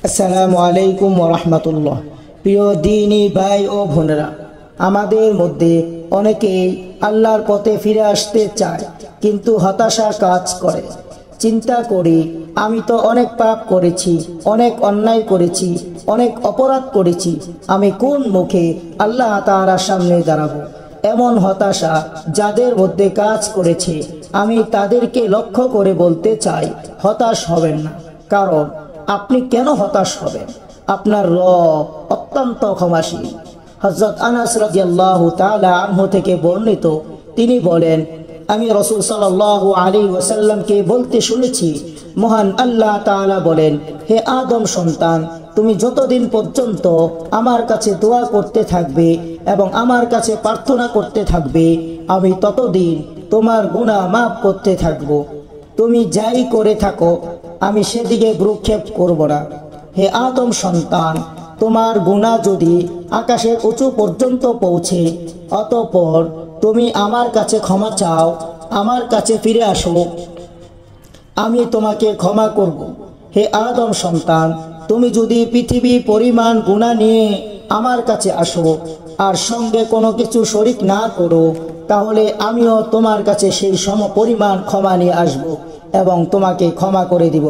আসসালামু আলাইকুম ওয়া রাহমাতুল্লাহ। প্রিয় দিনী ভাই ও বোনেরা, আমাদের মধ্যে অনেকেই আল্লাহর পথে ফিরে আসতে চায়, কিন্তু হতাশা কাজ করে। চিন্তা করি, আমি তো অনেক পাপ করেছি, অনেক অন্যায় করেছি, অনেক অপরাধ করেছি, আমি কোন মুখে আল্লাহ তাআলার সামনে দাঁড়াবো? এমন হতাশা যাদের মধ্যে কাজ করেছে, আমি তাদেরকে লক্ষ্য করে বলতে চাই, হতাশ হবেন না। কারণ আপনি কেন হতাশ হবেন? আপনার রব অত্যন্ত ক্ষমাশীল। হযরত আনাস রাদিয়াল্লাহু তাআলা আনহু থেকে বর্ণিত, তিনি বলেন, আমি রাসূল সাল্লাল্লাহু আলাইহি ওয়াসাল্লামকে বলতে শুনেছি, মহান আল্লাহ তাআলা বলেন, হে আদম সন্তান, তুমি যতদিন পর্যন্ত আমার কাছে দোয়া করতে থাকবে এবং আমার কাছে প্রার্থনা করতে থাকবে, আমি ততদিন তোমার গুনাহ মাফ করতে থাকব। তুমি যাই করে থাকো, আমি সেদিকে ভ্রুক্ষেপ করব না। হে আদম সন্তান, তোমার গুনাহ যদি আকাশের উঁচু পর্যন্ত পৌঁছে, অতঃপর তুমি আমার কাছে ক্ষমা চাও, আমার কাছে ফিরে আসো, আমি তোমাকে ক্ষমা করব। হে আদম সন্তান, তুমি যদি পৃথিবী পরিমাণ গুনাহ নিয়ে আমার কাছে আসো আর সঙ্গে কোনো কিছু শরীক না করো, তাহলে আমিও তোমার কাছে সেই সম পরিমাণ ক্ষমা নিয়ে আসব এবং তোমাকে ক্ষমা করে দিব।